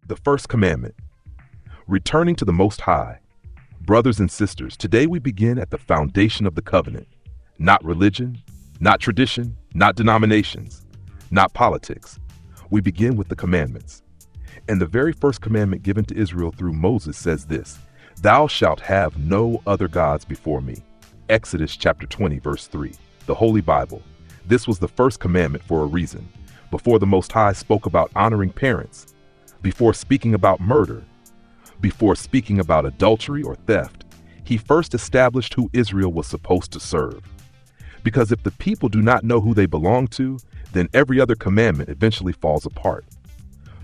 The First Commandment, returning to the Most High. Brothers and sisters, today we begin at the foundation of the covenant. Not religion, not tradition, not denominations, not politics. We begin with the commandments. And the very first commandment given to Israel through Moses says this: "Thou shalt have no other gods before me." Exodus chapter 20, verse 3. The Holy Bible. This was the first commandment for a reason. Before the Most High spoke about honoring parents, before speaking about murder, before speaking about adultery or theft, he first established who Israel was supposed to serve. Because if the people do not know who they belong to, then every other commandment eventually falls apart.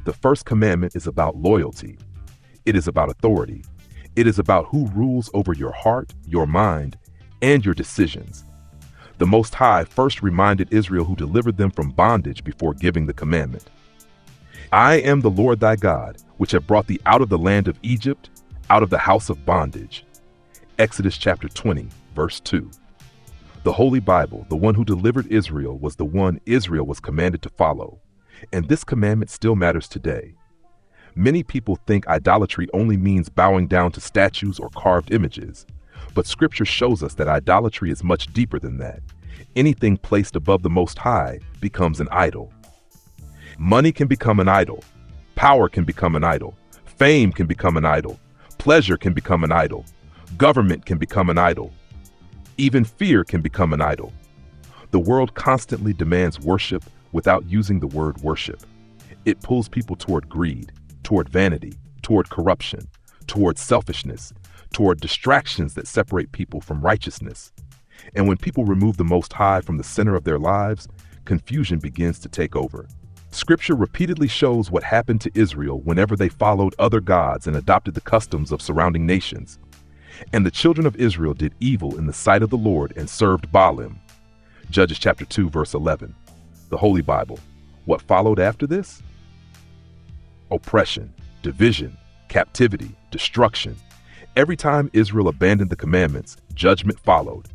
The first commandment is about loyalty. It is about authority. It is about who rules over your heart, your mind, and your decisions. The Most High first reminded Israel who delivered them from bondage before giving the commandment. "I am the Lord thy God, which have brought thee out of the land of Egypt, out of the house of bondage." Exodus chapter 20, verse 2. The Holy Bible, the one who delivered Israel, was the one Israel was commanded to follow. And this commandment still matters today. Many people think idolatry only means bowing down to statues or carved images. But Scripture shows us that idolatry is much deeper than that. Anything placed above the Most High becomes an idol. Money can become an idol. Power can become an idol. Fame can become an idol. Pleasure can become an idol. Government can become an idol. Even fear can become an idol. The world constantly demands worship without using the word worship. It pulls people toward greed, toward vanity, toward corruption, toward selfishness, toward distractions that separate people from righteousness. And when people remove the Most High from the center of their lives, confusion begins to take over. Scripture repeatedly shows what happened to Israel whenever they followed other gods and adopted the customs of surrounding nations. And the children of Israel did evil in the sight of the Lord and served Baalim. Judges chapter 2, verse 11. The Holy Bible. What followed after this? Oppression, division, captivity, destruction. Every time Israel abandoned the commandments, judgment followed.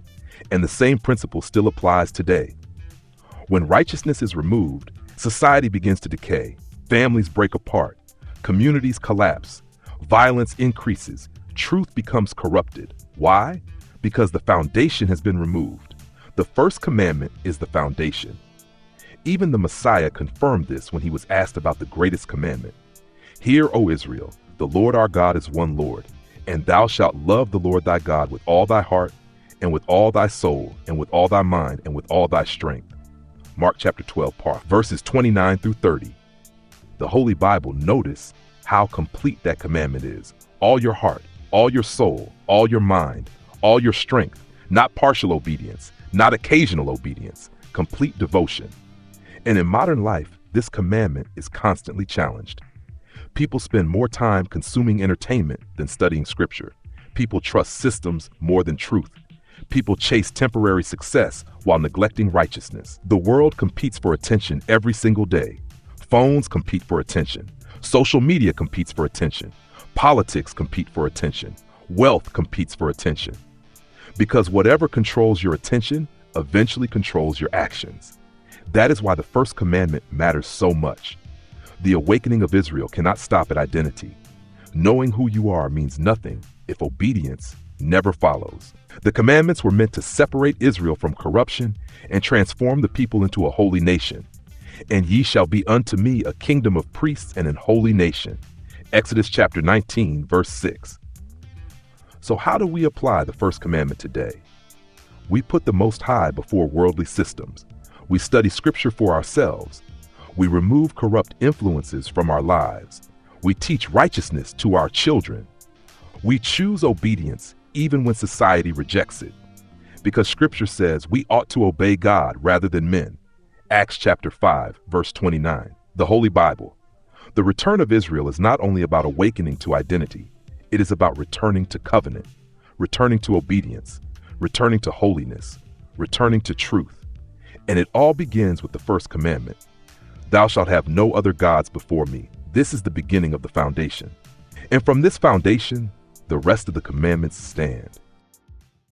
And the same principle still applies today. When righteousness is removed, society begins to decay, families break apart, communities collapse, violence increases, truth becomes corrupted. Why? Because the foundation has been removed. The first commandment is the foundation. Even the Messiah confirmed this when he was asked about the greatest commandment. "Hear, O Israel, the Lord our God is one Lord, and thou shalt love the Lord thy God with all thy heart, and with all thy soul, and with all thy mind, and with all thy strength." Mark chapter 12, verses 29 through 30. The Holy Bible, notice how complete that commandment is. All your heart, all your soul, all your mind, all your strength, not partial obedience, not occasional obedience, complete devotion. And in modern life, this commandment is constantly challenged. People spend more time consuming entertainment than studying Scripture. People trust systems more than truth. People chase temporary success while neglecting righteousness. The world competes for attention every single day. Phones compete for attention. Social media competes for attention. Politics compete for attention. Wealth competes for attention. Because whatever controls your attention eventually controls your actions. That is why the first commandment matters so much. The awakening of Israel cannot stop at identity. Knowing who you are means nothing if obedience never follows. The commandments were meant to separate Israel from corruption and transform the people into a holy nation. "And ye shall be unto me a kingdom of priests and an holy nation." Exodus chapter 19, verse 6. So how do we apply the first commandment today? We put the Most High before worldly systems. We study Scripture for ourselves. We remove corrupt influences from our lives. We teach righteousness to our children. We choose obedience even when society rejects it. Because Scripture says we ought to obey God rather than men. Acts chapter 5, verse 29. The Holy Bible. The return of Israel is not only about awakening to identity, it is about returning to covenant, returning to obedience, returning to holiness, returning to truth. And it all begins with the first commandment. "Thou shalt have no other gods before me." This is the beginning of the foundation. And from this foundation, the rest of the commandments stand.